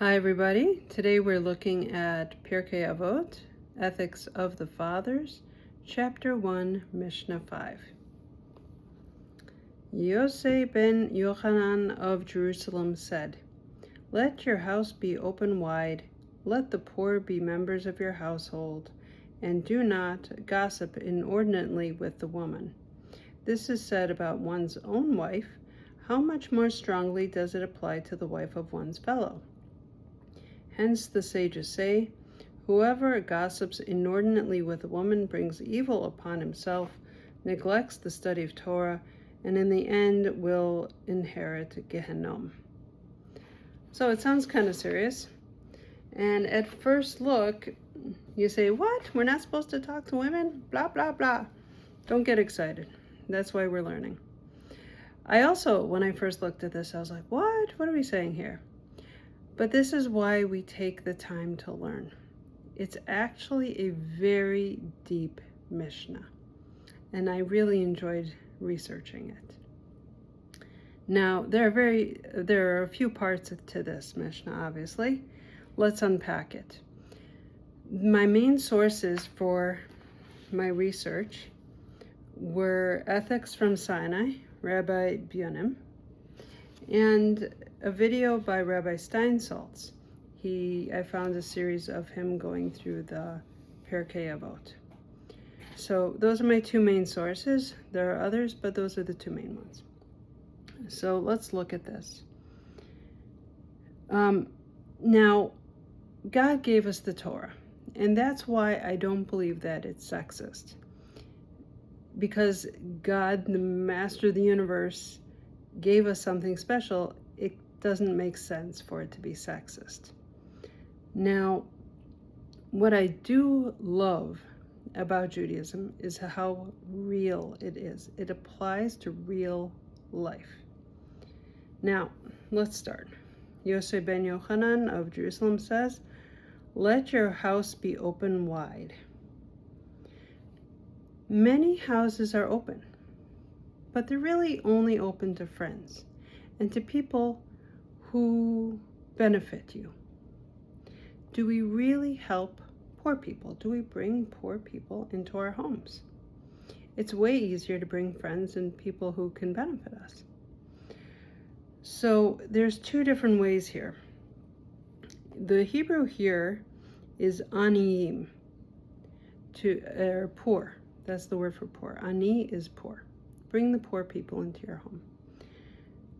Hi everybody, today we're looking at Pirkei Avot, Ethics of the Fathers, Chapter 1, Mishnah 5. Yosei ben Yochanan of Jerusalem said, "Let your house be open wide, let the poor be members of your household, and do not gossip inordinately with the woman." This is said about one's own wife. How much more strongly does it apply to the wife of one's fellow? Hence the sages say, "Whoever gossips inordinately with a woman brings evil upon himself, neglects the study of Torah, and in the end will inherit Gehinnom." So it sounds kind of serious. And at first look, you say, "What? We're not supposed to talk to women? Blah, blah, blah." Don't get excited. That's why we're learning. I also, when I first looked at this, I was like, what? What are we saying here? But this is why we take the time to learn. It's actually a very deep Mishnah, and I really enjoyed researching it. Now, there are a few parts to this Mishnah, obviously. Let's unpack it. My main sources for my research were Ethics from Sinai, Rabbi Bunim, and a video by Rabbi Steinsaltz. I found a series of him going through the Pirkei Avot. So those are my two main sources. There are others, but those are the two main ones. So let's look at this. Now, God gave us the Torah, and that's why I don't believe that it's sexist. Because God, the master of the universe, gave us something special, it doesn't make sense for it to be sexist. Now, what I do love about Judaism is how real it is. It applies to real life. Now, let's start. Yosei ben Yochanan of Jerusalem says, "Let your house be open wide." Many houses are open, but they're really only open to friends and to people who benefit you. Do we really help poor people? Do we bring poor people into our homes? It's way easier to bring friends and people who can benefit us. So there's two different ways here. The Hebrew here is aniyim, poor. That's the word for poor. Ani is poor. Bring the poor people into your home.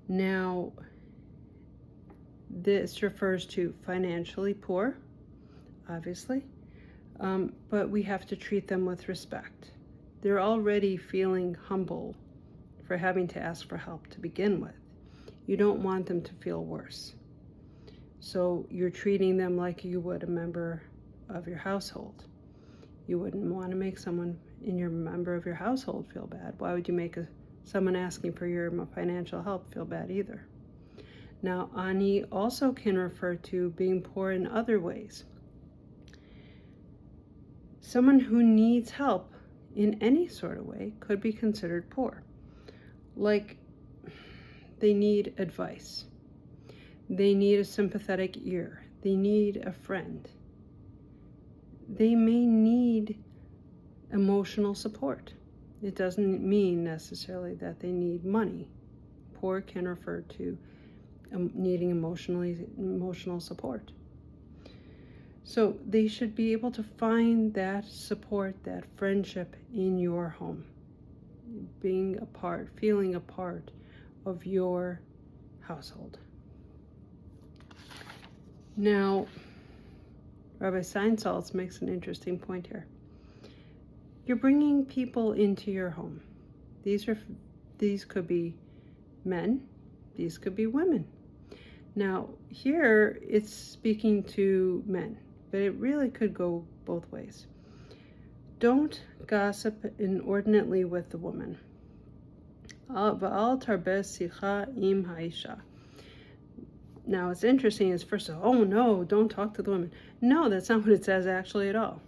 Now, this refers to financially poor, obviously, but we have to treat them with respect. They're already feeling humble for having to ask for help to begin with. You don't want them to feel worse. So you're treating them like you would a member of your household. You wouldn't want to make someone in your member of your household feel bad. Why would you make someone asking for your financial help feel bad either? Now, ani also can refer to being poor in other ways. Someone who needs help in any sort of way could be considered poor. Like, they need advice. They need a sympathetic ear. They need a friend. They may need emotional support. It doesn't mean necessarily that they need money. Poor can refer to needing emotional support. So they should be able to find that support, that friendship in your home, being a part, feeling a part of your household. Now, Rabbi Steinsaltz makes an interesting point here. You're bringing people into your home. These could be men, these could be women. Now, here it's speaking to men, but it really could go both ways. Don't gossip inordinately with the woman. V'al tarbeh sicha im ha'isha. Now, what's interesting is, first of all, oh no, don't talk to the women. No, that's not what it says actually at all.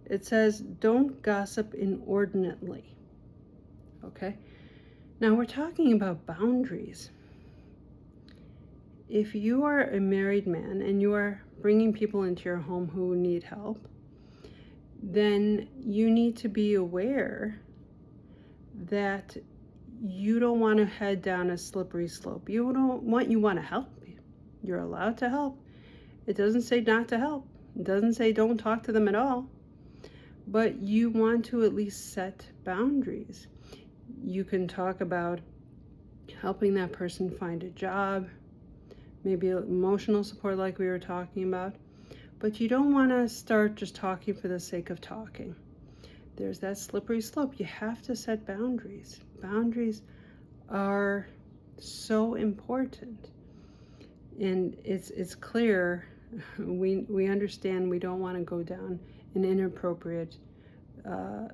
It says, don't gossip inordinately. Okay? Now, we're talking about boundaries. if you are a married man and you are bringing people into your home who need help, then you need to be aware that you don't want to head down a slippery slope. You want to help. You're allowed to help. It doesn't say not to help. It doesn't say don't talk to them at all. But you want to at least set boundaries. You can talk about helping that person find a job, maybe emotional support like we were talking about. But you don't want to start just talking for the sake of talking. There's that slippery slope. You have to set boundaries. Boundaries are so important. And it's clear, we understand we don't want to go down an inappropriate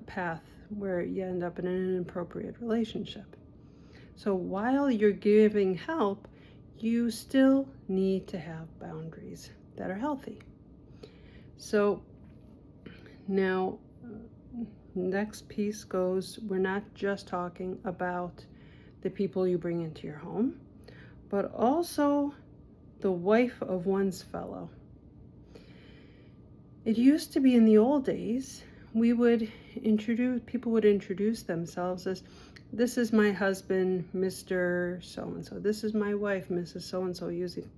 path where you end up in an inappropriate relationship. So while you're giving help, you still need to have boundaries that are healthy. So now, next piece goes, we're not just talking about the people you bring into your home, but also the wife of one's fellow. It used to be in the old days, people would introduce themselves as, this is my husband, Mr. So-and-so. This is my wife, Mrs. So-and-so, using,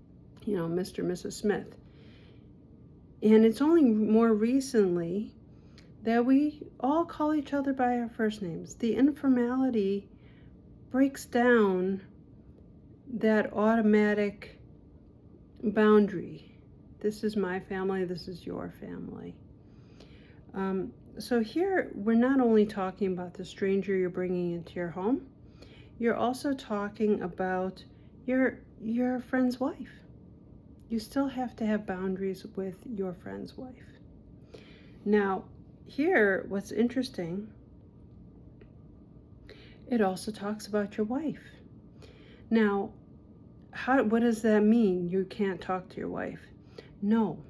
Mr. and Mrs. Smith. And it's only more recently that we all call each other by our first names. The informality breaks down that automatic boundary. This is my family, this is your family. So here, we're not only talking about the stranger you're bringing into your home, you're also talking about your friend's wife. You still have to have boundaries with your friend's wife. Now, here, what's interesting, it also talks about your wife. Now, what does that mean? You can't talk to your wife? No,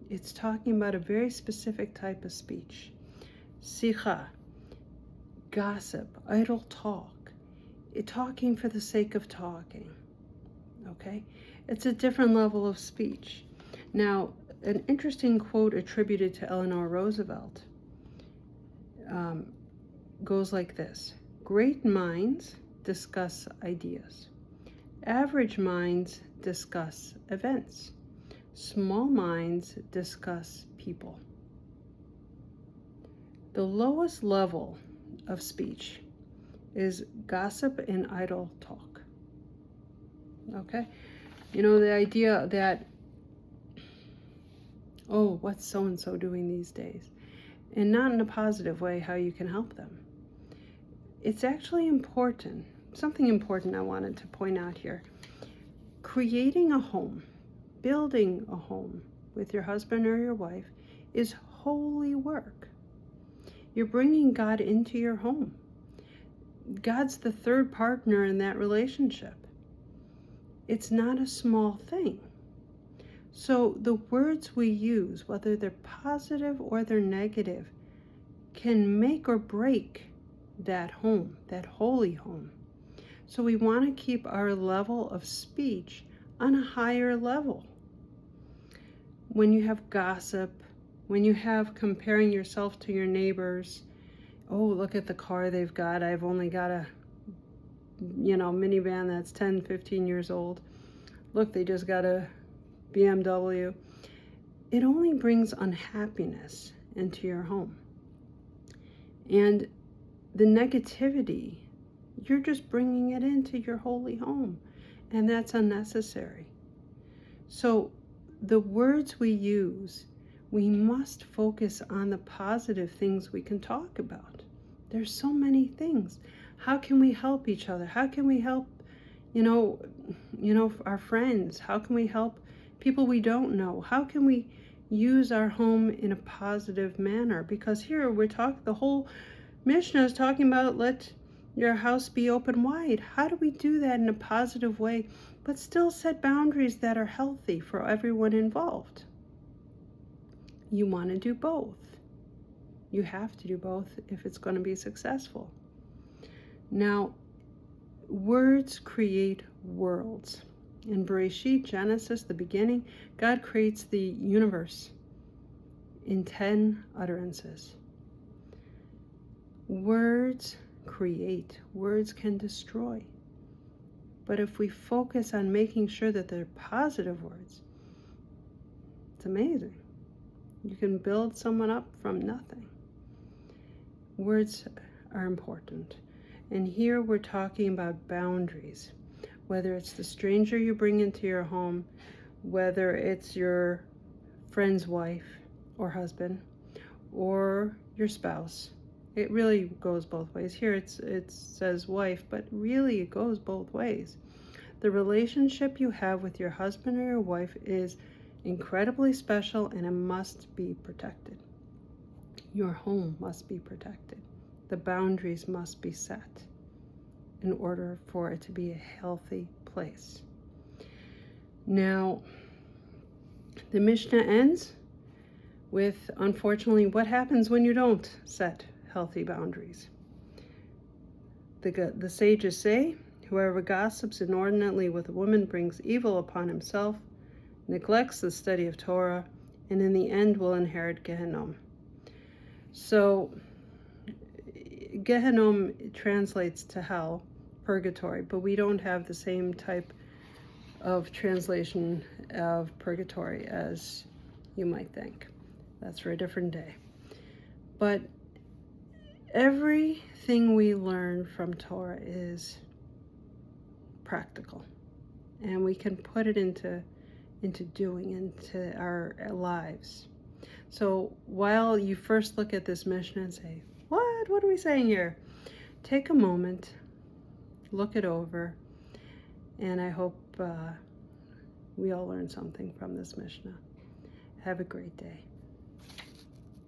it's talking about a very specific type of speech. Sicha, gossip, idle talk, talking for the sake of talking. Okay? It's a different level of speech. Now, an interesting quote attributed to Eleanor Roosevelt goes like this: great minds discuss ideas. Average minds discuss events. Small minds discuss people. The lowest level of speech is gossip and idle talk. Okay? The idea that, oh, what's so-and-so doing these days? And not in a positive way, how you can help them. It's actually important. Something important I wanted to point out here. Creating a home, building a home with your husband or your wife is holy work. You're bringing God into your home. God's the third partner in that relationship. It's not a small thing. So the words we use, whether they're positive or they're negative, can make or break that home, that holy home. So we want to keep our level of speech on a higher level. When you have gossip, when you have comparing yourself to your neighbors, oh, look at the car they've got. I've only got a, minivan that's 10, 15 years old. Look, they just got a BMW. It only brings unhappiness into your home. And the negativity, you're just bringing it into your holy home, and that's unnecessary. So the words we use, we must focus on the positive things we can talk about. There's so many things. How can we help each other? How can we help, our friends? How can we help people we don't know? How can we use our home in a positive manner? Because here the whole Mishnah is talking about let your house be open wide. How do we do that in a positive way, but still set boundaries that are healthy for everyone involved? You want to do both. You have to do both if it's going to be successful. Now, words create worlds. In Bereshit, Genesis, the beginning, God creates the universe in 10 utterances. Words create, words can destroy. But if we focus on making sure that they're positive words, it's amazing. You can build someone up from nothing. Words are important. And here we're talking about boundaries. Whether it's the stranger you bring into your home, whether it's your friend's wife or husband, or your spouse. It really goes both ways. Here it says wife, but really it goes both ways. The relationship you have with your husband or your wife is incredibly special, and it must be protected. Your home must be protected. The boundaries must be set in order for it to be a healthy place. Now, the Mishnah ends with, unfortunately, what happens when you don't set healthy boundaries. The sages say, whoever gossips inordinately with a woman brings evil upon himself, neglects the study of Torah, and in the end will inherit Gehinnom. So, Gehinnom translates to hell, purgatory, but we don't have the same type of translation of purgatory as you might think. That's for a different day. But everything we learn from Torah is practical, and we can put it into doing, into our lives. So while you first look at this Mishnah and say, what are we saying here? Take a moment, look it over, and I hope we all learn something from this Mishnah. Have a great day.